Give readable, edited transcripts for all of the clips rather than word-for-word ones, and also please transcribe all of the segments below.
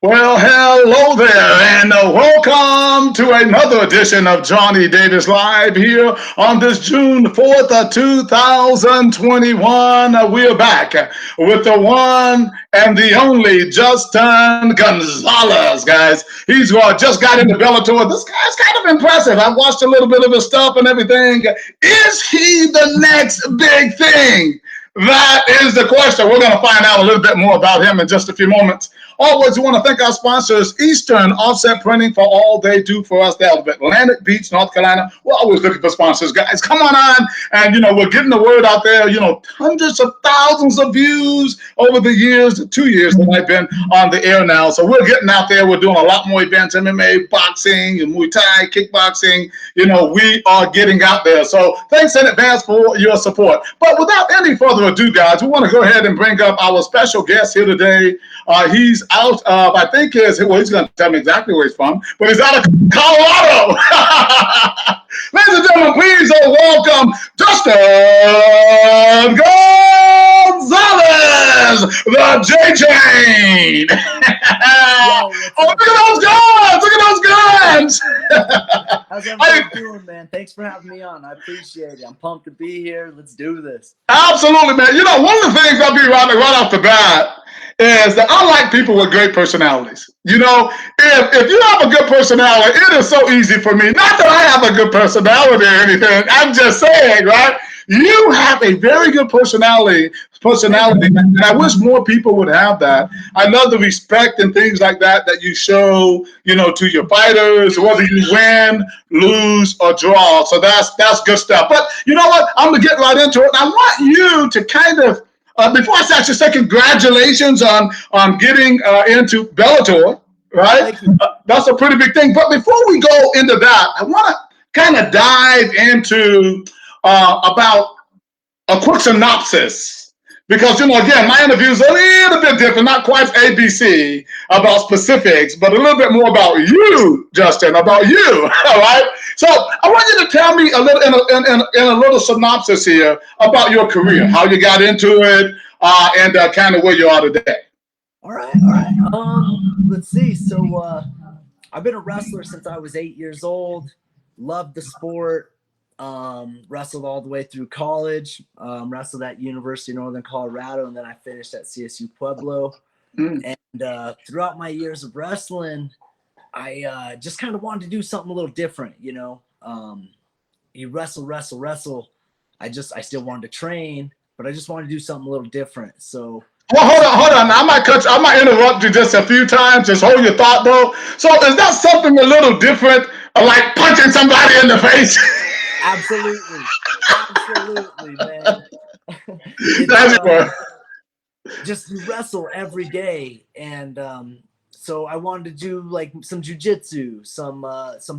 Well, hello there, and welcome to another edition of Johnny Davis Live here on this June 4th, 2021. We're back with the one and the only Justin Gonzales, guys. He's just got into Bellator. This guy's kind of impressive. I've watched a little bit of his stuff and everything. Is he the next big thing? That is the question. We're going to find out a little bit more about him in just a few moments. Always, we want to thank our sponsors, Eastern Offset Printing, for all they do for us there at Atlantic Beach, North Carolina. We're always looking for sponsors, guys. Come on. And, we're getting the word out there. Hundreds of thousands of views over the years, the 2 years that I've been on the air now. So we're getting out there. We're doing a lot more events, MMA, boxing, Muay Thai, kickboxing. We are getting out there. So thanks in advance for your support. But without any further ado, guys, we want to go ahead and bring up our special guest here today. He's out of, I think he's going to tell me exactly where he's from, but he's out of Colorado. Ladies and gentlemen, please welcome Justin Gonzales, the J Chain. Oh, look at those guns! Look at those guns! How's everybody doing, man? Thanks for having me on. I appreciate it. I'm pumped to be here. Let's do this. Absolutely, man. One of the things I'll be right off the bat is that I like people with great personalities. If you have a good personality, it is so easy for me. Not that I have a good personality or anything. I'm just saying, right? You have a very good personality, and I wish more people would have that. I love the respect and things like that you show, to your fighters, whether you win, lose, or draw. So that's good stuff. But you know what? I'm gonna get right into it. And I want you to kind of before I actually say congratulations on getting into Bellator, right? That's a pretty big thing. But before we go into that, I want to kind of dive into about a quick synopsis. Because, again, my interview is a little bit different, not quite ABC about specifics, but a little bit more about you, Justin, about you, all right? So I want you to tell me a little in a little synopsis here about your career, how you got into it, and kind of where you are today. All right. Let's see. So I've been a wrestler since I was 8 years old. Loved the sport. Wrestled all the way through college, wrestled at University of Northern Colorado, and then I finished at CSU Pueblo. And throughout my years of wrestling, I just kind of wanted to do something a little different, You wrestle. I still wanted to train, but I just wanted to do something a little different. So well, hold on. I might interrupt you just a few times. Just hold your thought, though. So is that something a little different, like punching somebody in the face? Absolutely, man. Just you wrestle every day, and so I wanted to do like some jujitsu, some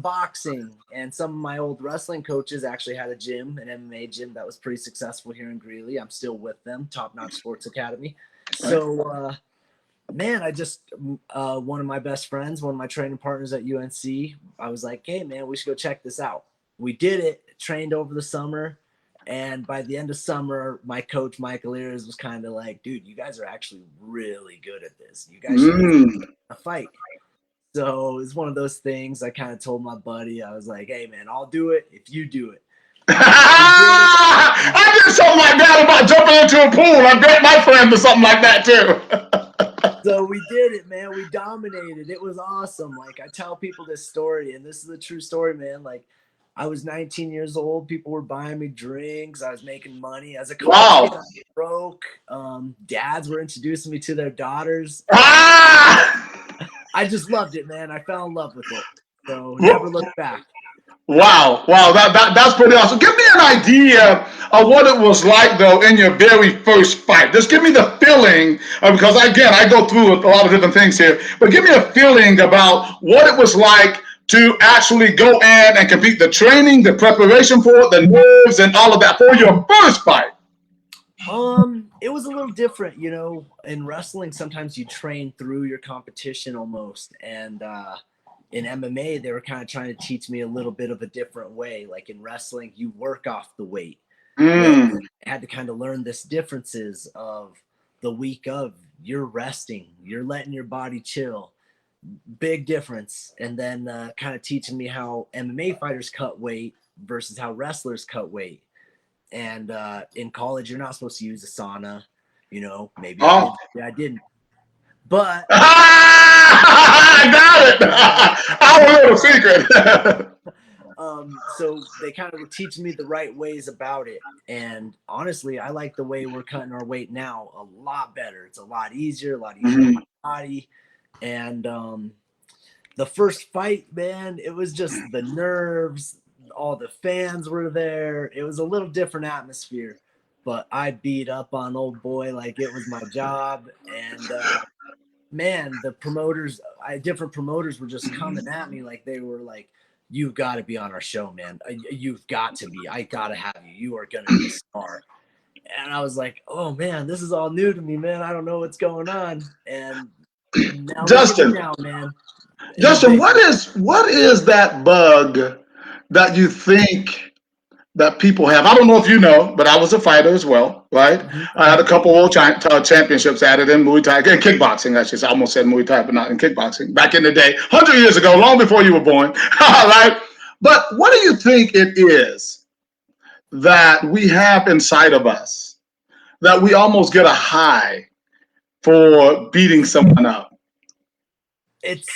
boxing, and some of my old wrestling coaches actually had a gym, an MMA gym that was pretty successful here in Greeley. I'm still with them, Top Notch Sports Academy. So, man, I just one of my best friends, one of my training partners at UNC, I was like, hey, man, we should go check this out. We did it, trained over the summer, and by the end of summer, my coach, Michael Ears, was kind of like, dude, you guys are actually really good at this. You guys should a fight. So it's one of those things. I kind of told my buddy, I was like, hey, man, I'll do it if you do it. I did something like that about jumping into a pool. I bet my friend did something like that, too. So we did it, man. We dominated. It was awesome. Like, I tell people this story, and this is a true story, man. Like, I was 19 years old. People were buying me drinks. I was making money as a coach. Wow. I broke. Dads were introducing me to their daughters. I just loved it, man. I fell in love with it. So never looked back. Wow. That's pretty awesome. Give me an idea of what it was like, though, in your very first fight. Just give me the feeling, because, again, I go through a lot of different things here, but give me a feeling about what it was like to actually go in and compete, the training, the preparation for it, the nerves, and all of that for your first fight. It was a little different, in wrestling. Sometimes you train through your competition almost. And in MMA, they were kind of trying to teach me a little bit of a different way. Like in wrestling, you work off the weight. I had to kind of learn this differences of the week of you're resting, you're letting your body chill. big difference. And then kind of teaching me how MMA fighters cut weight versus how wrestlers cut weight. And in college, you're not supposed to use a sauna. You know, maybe I did, maybe I didn't. But I got it. Our little secret. So they kind of were teaching me the right ways about it. And honestly, I like the way we're cutting our weight now a lot better. It's a lot easier on my body. And the first fight, man, it was just the nerves. All the fans were there. It was a little different atmosphere, but I beat up on old boy like it was my job. And man, the promoters, different promoters were just coming at me like they were like, "You've got to be on our show, man. You've got to be. I got to have you. You are going to be a star." And I was like, "Oh man, this is all new to me, man. I don't know what's going on." And now Justin, man. Justin, what is that bug that you think that people have? I don't know if you know, but I was a fighter as well, right? I had a couple world championships added in Muay Thai, in kickboxing, I should say. I almost said Muay Thai, but not in kickboxing. Back in the day, 100 years ago, long before you were born, right? But what do you think it is that we have inside of us that we almost get a high for beating someone up? It's,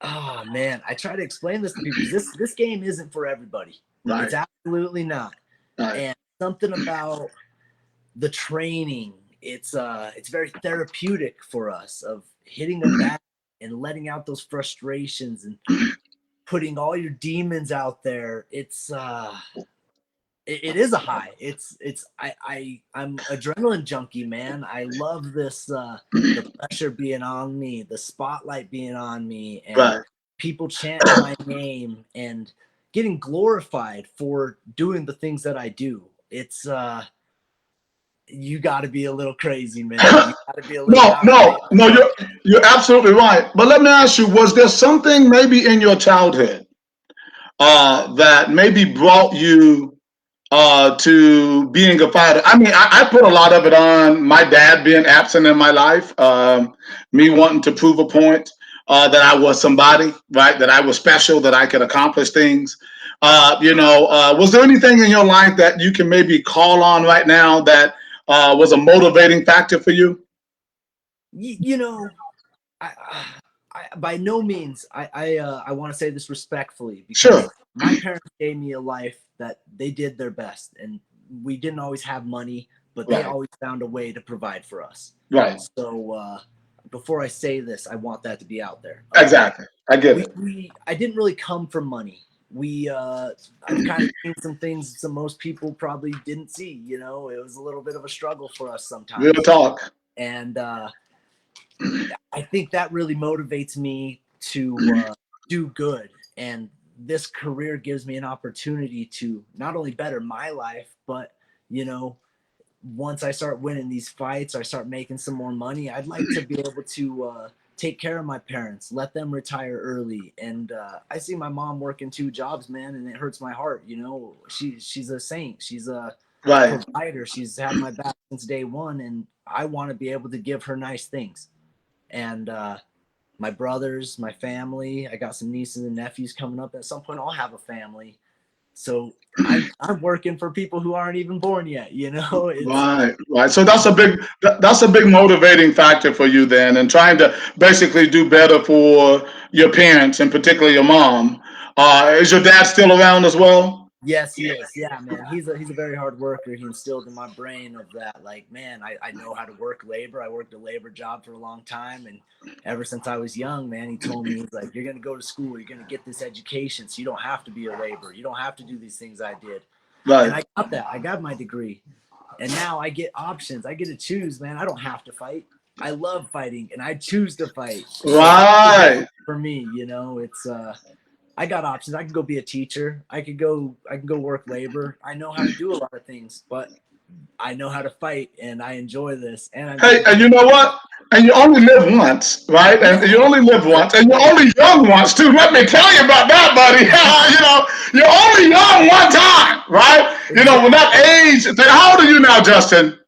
oh man, I try to explain this to people. This game isn't for everybody. Right. It's absolutely not. Right. And something about the training, it's very therapeutic for us of hitting the bat and letting out those frustrations and putting all your demons out there. It is a high. I'm adrenaline junkie, man. I love this, the pressure being on me, the spotlight being on me, and people chanting my name and getting glorified for doing the things that I do. It's you got to be a little crazy, man. You gotta be a little no, you're absolutely right. But let me ask you, was there something maybe in your childhood that maybe brought you to being a fighter? I mean, I put a lot of it on my dad being absent in my life, me wanting to prove a point that I was somebody, right? That I was special, that I could accomplish things. Was there anything in your life that you can maybe call on right now that was a motivating factor for you? I by no means, I want to say this respectfully, because my parents gave me a life that they did their best, and we didn't always have money, but they always found a way to provide for us. Right. So before I say this, I want that to be out there. Exactly. I get it. I didn't really come from money. I've kind of seen some things that most people probably didn't see. It was a little bit of a struggle for us sometimes. Real talk. And I think that really motivates me to do good. And this career gives me an opportunity to not only better my life, but, once I start winning these fights, I start making some more money, I'd like to be able to take care of my parents, let them retire early. And I see my mom working 2 jobs, man, and it hurts my heart. She's a saint. She's a provider. She's had my back since day one, and I want to be able to give her nice things. And my brothers, my family, I got some nieces and nephews coming up. At some point, I'll have a family. So I'm working for people who aren't even born yet, Right. So that's a big motivating factor for you then, and trying to basically do better for your parents, and particularly your mom. Is your dad still around as well? Yes, he is. Yeah, man. He's a very hard worker. He instilled in my brain of that, like, man, I know how to work labor. I worked a labor job for a long time. And ever since I was young, man, he told me, he's like, you're going to go to school. You're going to get this education. So you don't have to be a laborer. You don't have to do these things I did. Right. And I got that. I got my degree. And now I get options. I get to choose, man. I don't have to fight. I love fighting, and I choose to fight. Right. For me, it's I got options. I can go be a teacher. I can go work labor. I know how to do a lot of things, but I know how to fight, and I enjoy this. And and you know what? And you only live once, right? And you only live once, and you're only young once too. Let me tell you about that, buddy. You're only young one time, right? When that age. How old are you now, Justin?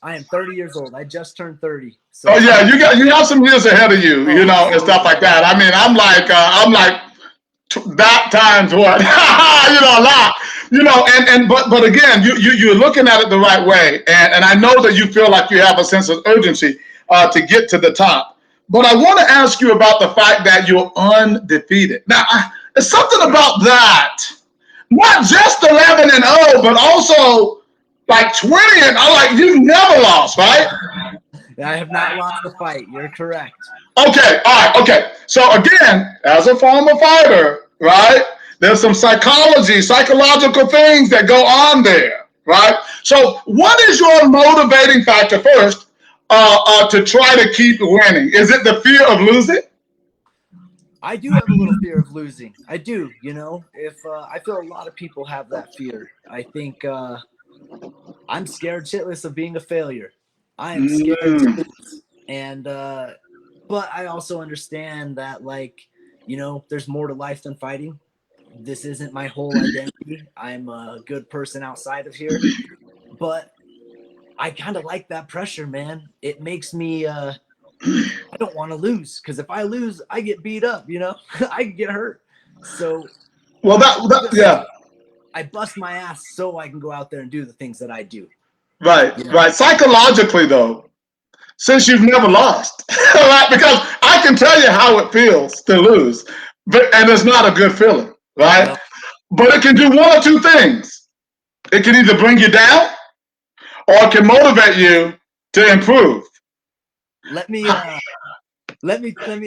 I am 30 years old. I just turned 30. So Oh yeah, you have some years ahead of you, you know, and stuff like that. I mean, I'm like that times what, you know, a lot, you know, but again, you're looking at it the right way, and I know that you feel like you have a sense of urgency to get to the top. But I want to ask you about the fact that you're undefeated. Now, there's something about that, not just 11-0, but also like 20 and like you've never lost, right? I have not lost a fight. You're correct. Okay, all right, okay. So again, as a former fighter, right? There's some psychological things that go on there, right? So what is your motivating factor first to try to keep winning? Is it the fear of losing? I do have a little fear of losing. I do, you know, if I feel a lot of people have that fear. I think I'm scared shitless of being a failure. I am scared to lose. And but I also understand that, like, you know, there's more to life than fighting. This isn't my whole identity. I'm a good person outside of here, but I kind of like that pressure, man. It makes me I don't want to lose, because if I lose, I get beat up, you know. I get hurt. So Well, yeah. I bust my ass so I can go out there and do the things that I do. Right, You know? right. Psychologically, though, since you've never lost, right? Because I can tell you how it feels to lose, and it's not a good feeling, right? No. But it can do one or two things. It can either bring you down, or it can motivate you to improve. Let me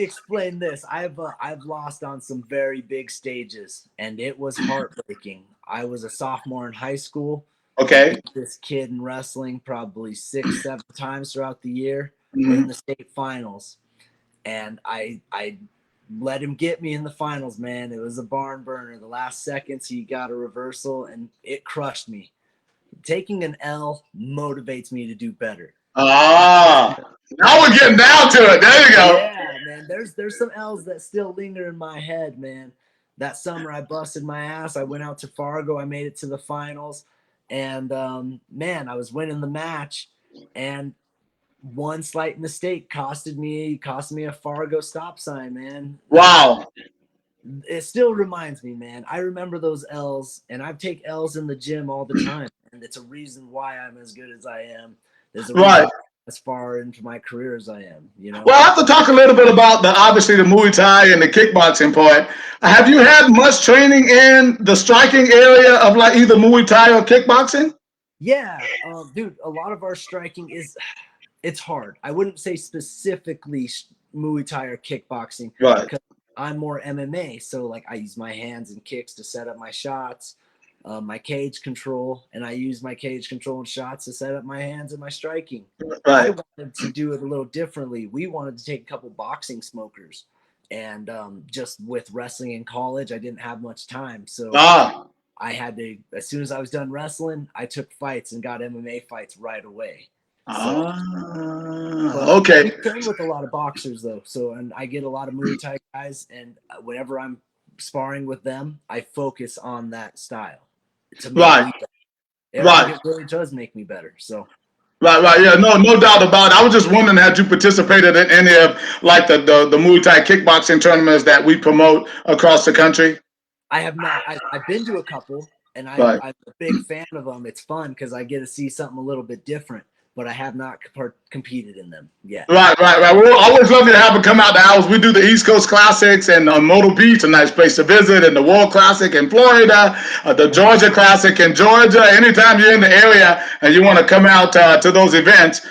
explain this. I've lost on some very big stages, and it was heartbreaking. I was a sophomore in high school. Okay. Beat this kid in wrestling probably 6-7 times throughout the year. Mm-hmm. In the state finals, and I let him get me in the finals, man. It was a barn burner. The last seconds he got a reversal, and it crushed me. Taking an L motivates me to do better. Now we're getting down to it. There you go. Yeah, man. There's some L's that still linger in my head, man. That summer I busted my ass. I went out to Fargo. I made it to the finals, and man, I was winning the match, and one slight mistake cost me a Fargo stop sign, man. Wow. It still reminds me, man. I remember those L's, and I take L's in the gym all the time, and it's a reason why I'm as good as I am. There's a reason as far into my career as I am, you know. Well, I have to talk a little bit about obviously the Muay Thai and the kickboxing part. Have you had much training in the striking area of like either Muay Thai or kickboxing? Yeah, dude. A lot of our striking it's hard. I wouldn't say specifically Muay Thai or kickboxing, right? Because I'm more MMA, so like I use my hands and kicks to set up my shots, my cage control, and I use my cage control and shots to set up my hands and my striking. Right. I wanted to do it a little differently. We wanted to take a couple boxing smokers, and just with wrestling in college, I didn't have much time, so I had to. As soon as I was done wrestling, I took fights and got MMA fights right away. Okay. We train with a lot of boxers though, and I get a lot of Muay Thai guys, and whenever I'm sparring with them, I focus on that style to make me better. It really does make me better. So. Right, yeah, no doubt about it. I was just wondering, had you participated in any of like the Muay Thai kickboxing tournaments that we promote across the country? I have not. I've been to a couple, and I'm a big fan of them. It's fun because I get to see something a little bit different, but I have not competed in them yet. Right. We'll always love you to have them come out to ours. We do the East Coast Classics and Myrtle Beach, a nice place to visit, and the World Classic in Florida, the Georgia Classic in Georgia. Anytime you're in the area and you want to come out to those events,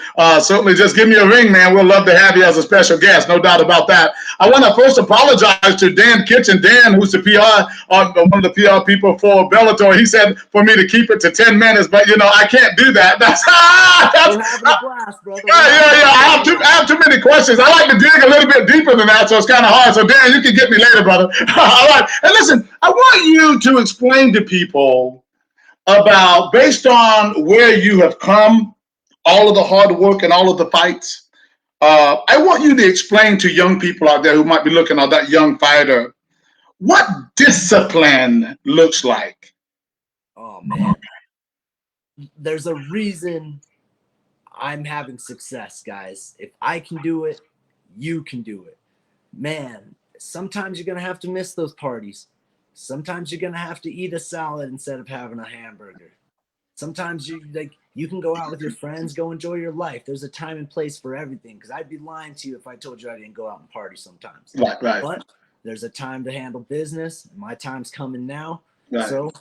certainly just give me a ring, man. We'll love to have you as a special guest, no doubt about that. I want to first apologize to Dan Kitchen. Dan, who's the PR, one of the PR people for Bellator. He said for me to keep it to 10 minutes, but I can't do that. That's We're having a blast, brother. Yeah. I have too many questions. I like to dig a little bit deeper than that, so it's kind of hard. So, Dan, you can get me later, brother. All right. And listen, I want you to explain to people about, based on where you have come, all of the hard work and all of the fights. I want you to explain to young people out there who might be looking at that young fighter what discipline looks like. Oh, man. There's a reason I'm having success, guys. If I can do it, you can do it. Man, sometimes you're going to have to miss those parties. Sometimes you're going to have to eat a salad instead of having a hamburger. Sometimes you can go out with your friends, go enjoy your life. There's a time and place for everything. Because I'd be lying to you if I told you I didn't go out and party sometimes. Right. But there's a time to handle business. My time's coming now. Right. So,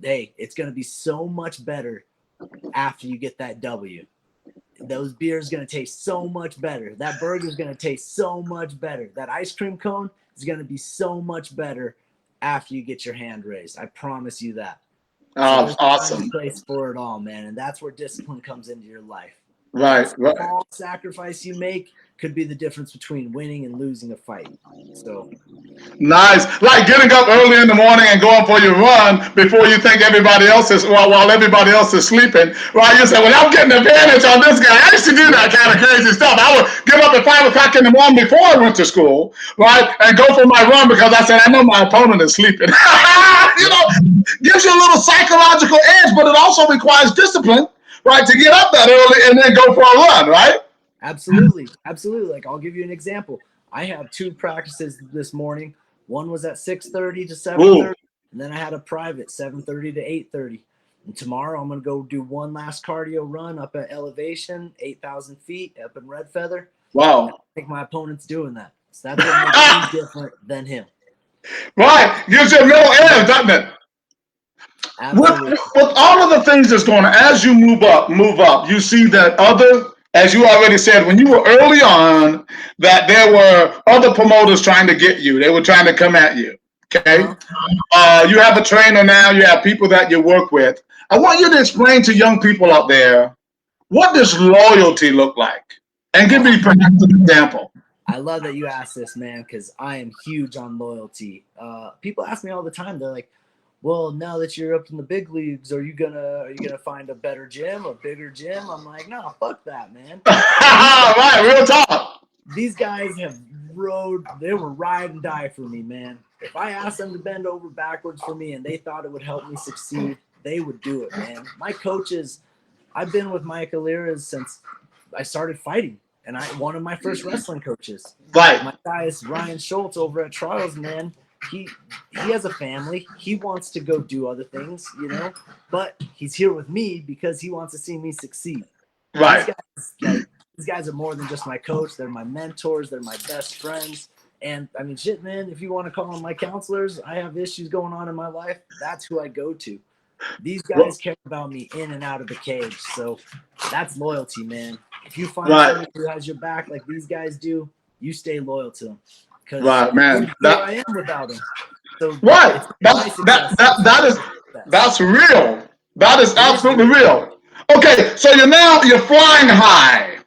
hey, it's going to be so much better after you get that W. Those beers going to taste so much better. That burger's going to taste so much better. That ice cream cone is going to be so much better after you get your hand raised. I promise you that. Oh, So awesome. There's a place for it all, man. And that's where discipline comes into your life. Right. That small sacrifice you make could be the difference between winning and losing a fight. So nice. Like getting up early in the morning and going for your run before you think everybody else is, while everybody else is sleeping. Right. You say, well, I'm getting advantage on this guy. I used to do that kind of crazy stuff. I would get up at 5 o'clock in the morning before I went to school, right, and go for my run because I said, I know my opponent is sleeping. You know, gives you a little psychological edge, but it also requires discipline, right, to get up that early and then go for a run, right? Absolutely. Like, I'll give you an example. I had 2 practices this morning. One was at 6:30 to 7:30, and then I had a private 7:30 to 8:30. And tomorrow I'm going to go do one last cardio run up at elevation, 8,000 feet up in Red Feather. Wow. I think my opponent's doing that. So that's what makes me different than him. Right. Gives you a little edge, doesn't it? With all of the things that's going on, as you move up, you see that as you already said, when you were early on, that there were other promoters trying to get you. They were trying to come at you. Okay. You have a trainer now. You have people that you work with. I want you to explain to young people out there, what does loyalty look like? And give me perhaps an example. I love that you asked this, man, because I am huge on loyalty. People ask me all the time. They're like, well, now that you're up in the big leagues, are you gonna find a better gym, a bigger gym? I'm like, no, fuck that, man. Right, real talk. These guys they were ride and die for me, man. If I asked them to bend over backwards for me and they thought it would help me succeed, they would do it, man. My coaches, I've been with Mike Alira's since I started fighting, and one of my first wrestling coaches. Right. My guy is Ryan Schultz over at Trials, man. He has a family. He wants to go do other things, but he's here with me because he wants to see me succeed. Right. These guys are more than just my coach. They're my mentors. They're my best friends. And I mean, shit, man, if you want to call them my counselors, I have issues going on in my life. That's who I go to. These guys care about me in and out of the cage. So that's loyalty, man. If you find someone who has your back like these guys do, you stay loyal to them. Right, man. I am without them. So right. That's real. That is absolutely real. Okay, so you're flying high.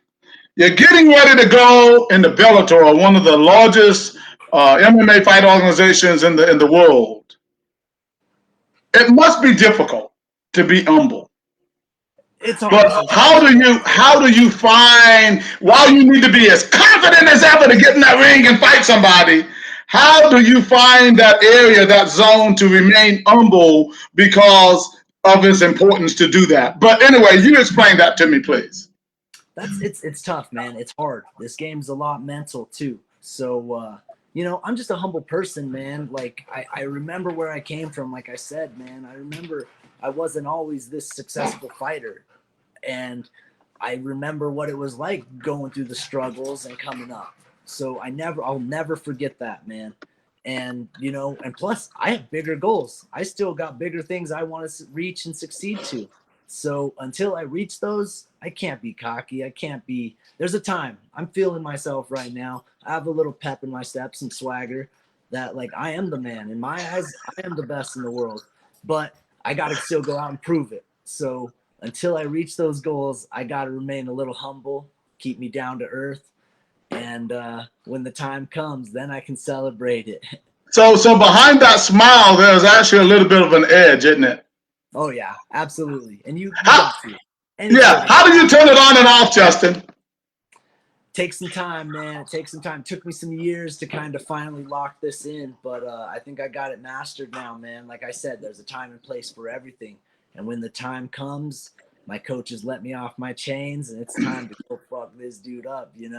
You're getting ready to go in the Bellator, one of the largest MMA fight organizations in the world. It must be difficult to be humble. It's hard. But how do you find, while you need to be as confident as ever to get in that ring and fight somebody, how do you find that area, that zone, to remain humble because of its importance to do that? But anyway, you explain that to me, please. It's tough, man. It's hard. This game's a lot mental too. So I'm just a humble person, man. Like I remember where I came from. Like I said, man, I remember I wasn't always this successful fighter. And I remember what it was like going through the struggles and coming up. So I'll never forget that, man. And, and plus I have bigger goals. I still got bigger things I want to reach and succeed to. So until I reach those, I can't be cocky. There's a time. I'm feeling myself right now. I have a little pep in my steps and swagger that, like, I am the man. In my eyes, I am the best in the world. But I got to still go out and prove it. So until I reach those goals, I got to remain a little humble, keep me down to earth. And when the time comes, then I can celebrate it. So behind that smile, there's actually a little bit of an edge, isn't it? Oh, yeah, absolutely. And you got to. How do you turn it on and off, Justin? Take some time, man. It takes some time. It took me some years to kind of finally lock this in, but I think I got it mastered now, man. Like I said, there's a time and place for everything. And when the time comes, my coaches let me off my chains, and it's time to go fuck this dude up, you know.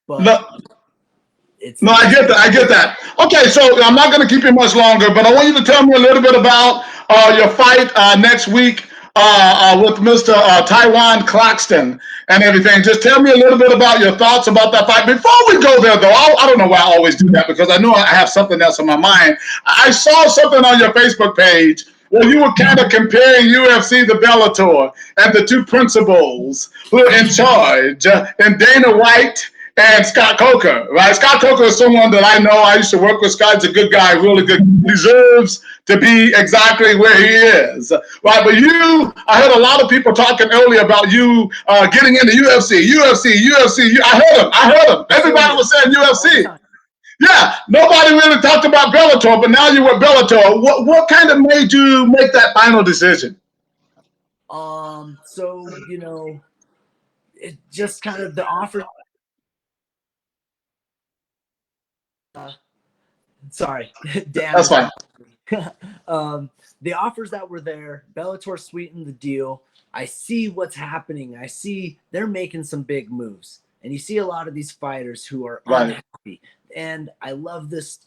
But no, I get that. I get that. Okay, so I'm not going to keep you much longer, but I want you to tell me a little bit about your fight next week with Mr. Taiwan Claxton and everything. Just tell me a little bit about your thoughts about that fight. Before we go there, though, I don't know why I always do that, because I know I have something else in my mind. I saw something on your Facebook page where you were kind of comparing UFC to Bellator and the two principals who are in charge, and Dana White and Scott Coker, right? Scott Coker is someone that I know. I used to work with Scott. He's a good guy, really good. He deserves to be exactly where he is, right? But I heard a lot of people talking earlier about you getting into UFC. I heard them. Everybody was saying UFC. Yeah, nobody really talked about Bellator, but now you're with Bellator. What kind of made you make that final decision? So, you know, it just kind of the offer. Sorry, Dan. That's fine. The offers that were there, Bellator sweetened the deal. I see what's happening. I see they're making some big moves, and you see a lot of these fighters who are unhappy. And I love this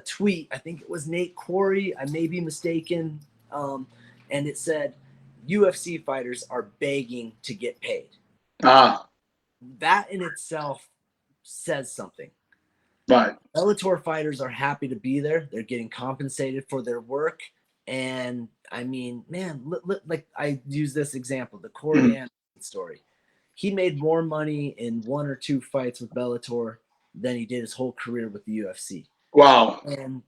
tweet. I think it was Nate Quarry. I may be mistaken. And it said, UFC fighters are begging to get paid. That in itself says something. Right. Bellator fighters are happy to be there. They're getting compensated for their work. And I mean, man, like I use this example, the Corey Anderson story. He made more money in 1 or 2 fights with Bellator than he did his whole career with the UFC. Wow. And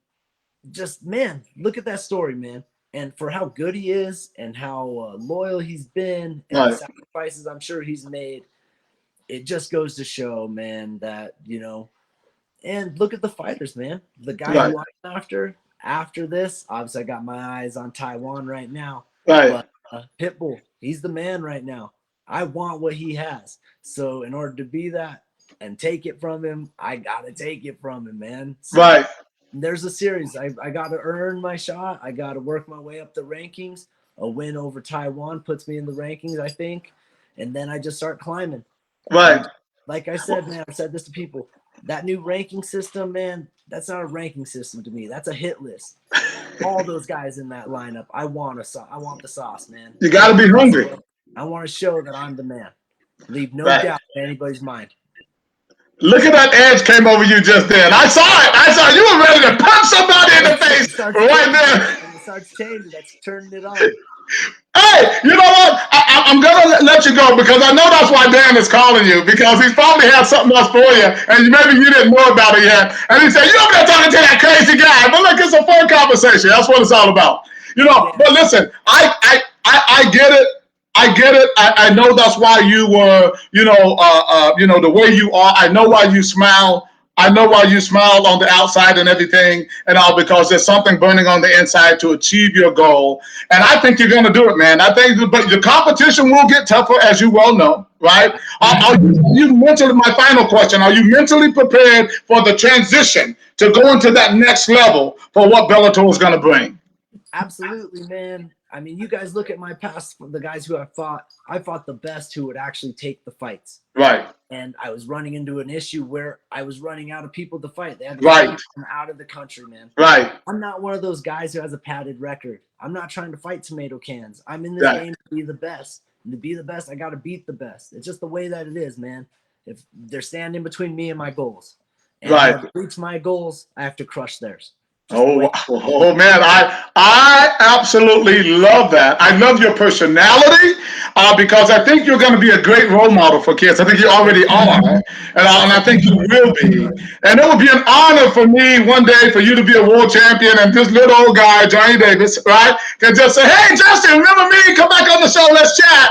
just, man, look at that story, man. And for how good he is and how loyal he's been and the sacrifices I'm sure he's made, it just goes to show, man, that, you know, and look at the fighters, man. The guy who I'm after this, obviously I got my eyes on Taiwan right now. Right. But Pitbull, he's the man right now. I want what he has. So in order to be that and take it from him, I got to take it from him, man. So there's a series. I got to earn my shot. I got to work my way up the rankings. A win over Taiwan puts me in the rankings, I think. And then I just start climbing. Right. And like I said, man, I've said this to people. That new ranking system, man, that's not a ranking system to me. That's a hit list. All those guys in that lineup, I want the sauce, man. You got to be hungry. I want to show that I'm the man. Leave no doubt in anybody's mind. Look at that edge came over you just then. I saw it. You were ready to punch somebody in the face right there. And it starts changing. That's turning it on. Hey, you know what? I'm going to let you go, because I know that's why Dan is calling you, because he's probably had something else for you, and maybe you didn't know about it yet. And he said, you're over there talking to that crazy guy. But look, it's a fun conversation. That's what it's all about. You know, but listen, I get it. I get it. I know that's why you were, the way you are. I know why you smile. I know why you smile on the outside and everything and all, because there's something burning on the inside to achieve your goal. And I think you're going to do it, man. I think, but the competition will get tougher, as you well know, right? You mentally, my final question, are you mentally prepared for the transition to go into that next level for what Bellator is going to bring? Absolutely, man. I mean, you guys look at my past, the guys who I fought the best who would actually take the fights. Right. And I was running into an issue where I was running out of people to fight. They had to come out of the country, man. Right. I'm not one of those guys who has a padded record. I'm not trying to fight tomato cans. I'm in this game to be the best. And to be the best, I got to beat the best. It's just the way that it is, man. If they're standing between me and my goals. And to reach my goals, I have to crush theirs. Oh man, I absolutely love that. I love your personality, because I think you're going to be a great role model for kids. I think you already are, and I think you will be. And it would be an honor for me one day for you to be a world champion, and this little old guy, Johnny Davis, right, can just say, "Hey, Justin, remember me? Come back on the show. Let's chat."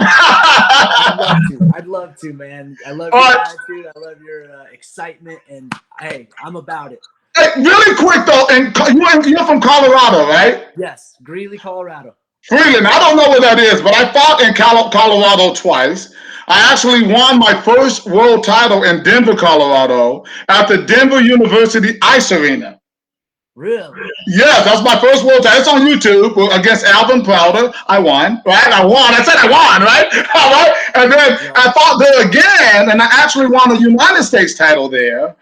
I'd love to, man. I love your attitude. I love your excitement, and hey, I'm about it. Hey, really quick though, and you're from Colorado, right? Yes, Greeley, Colorado. Freeland, I don't know where that is, but I fought in Colorado twice. I actually won my first world title in Denver, Colorado, at the Denver University Ice Arena. Really? Yes, that's my first world title. It's on YouTube against Alvin Prouder. I won, right? I won. I said I won, right? All right. And then Yeah. I fought there again, and I actually won a United States title there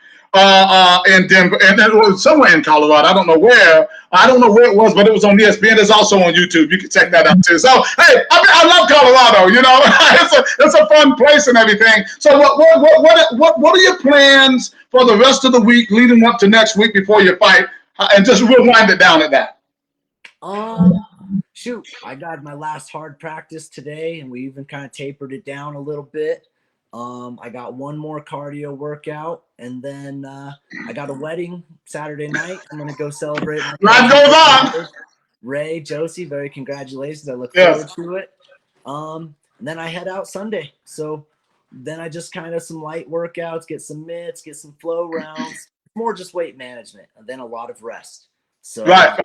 in Denver, and then it was somewhere in Colorado. I don't know where. I don't know where it was, but it was on ESPN. It's also on YouTube. You can check that out too. So, hey, I love Colorado. You know, it's a fun place and everything. So, what are your plans for the rest of the week leading up to next week before your fight? And just we'll wind it down at that. Shoot, I got my last hard practice today, and we even kind of tapered it down a little bit. I got one more cardio workout, and then I got a wedding Saturday night. I'm gonna go celebrate. Life goes on. Ray, Josie, very congratulations. I look forward to it. And then I head out Sunday. So then I just kind of some light workouts, get some mitts, get some flow rounds. More just weight management and then a lot of rest. So right.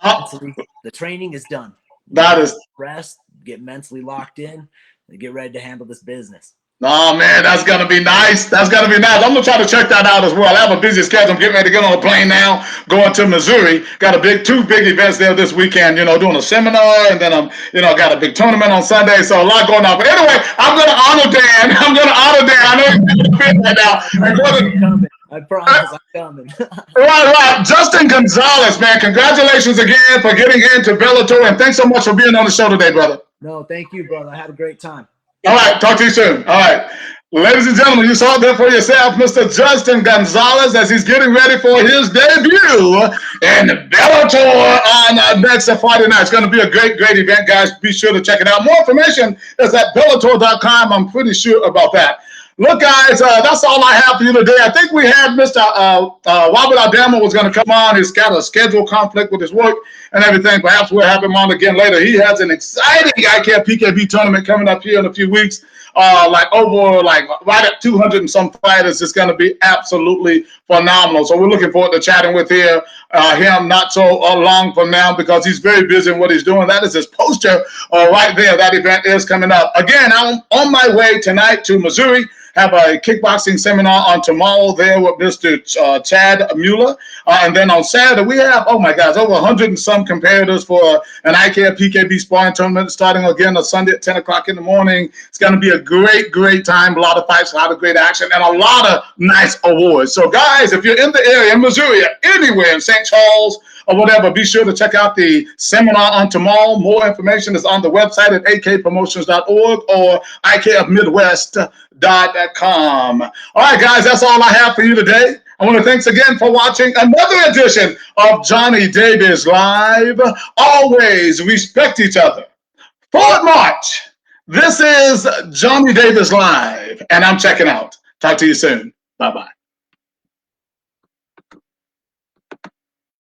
The training is done. That is rest, get mentally locked in, and get ready to handle this business. Oh man, that's gonna be nice. That's gonna be nice. I'm gonna try to check that out as well. I have a busy schedule. I'm getting ready to get on a plane now, going to Missouri. Got two big events there this weekend. You know, doing a seminar, and then I'm, got a big tournament on Sunday. So a lot going on. But anyway, I'm gonna honor Dan. I know you're right now. I promise I'm coming. Right. Justin Gonzales, man, congratulations again for getting into Bellator, and thanks so much for being on the show today, brother. No, thank you, brother. I had a great time. All right, talk to you soon. All right. Ladies and gentlemen, you saw it there for yourself, Mr. Justin Gonzales, as he's getting ready for his debut in Bellator on next Friday night. It's going to be a great, great event, guys. Be sure to check it out. More information is at Bellator.com. I'm pretty sure about that. Look, guys, that's all I have for you today. I think we had Mr. Robert Adamo was going to come on. He's got a schedule conflict with his work and everything. Perhaps we'll have him on again later. He has an exciting ICAP PKB tournament coming up here in a few weeks. Right at 200 and some fighters. It's going to be absolutely phenomenal. So we're looking forward to chatting with him not so long from now, because he's very busy in what he's doing. That is his poster right there. That event is coming up. Again, I'm on my way tonight to Missouri. Have a kickboxing seminar on tomorrow there with Mr. Chad Mueller. And then on Saturday, we have, oh my gosh, over 100 and some competitors for an ICAP PKB sparring tournament starting again on Sunday at 10 o'clock in the morning. It's going to be a great, great time. A lot of fights, a lot of great action, and a lot of nice awards. So, guys, if you're in the area, in Missouri, or anywhere in St. Charles, or whatever, be sure to check out the seminar on tomorrow. More information is on the website at akpromotions.org or ikfmidwest.com. All right, guys, that's all I have for you today. I want to thanks again for watching another edition of Johnny Davis Live. Always respect each other. Forward march. This is Johnny Davis Live, and I'm checking out. Talk to you soon. Bye-bye.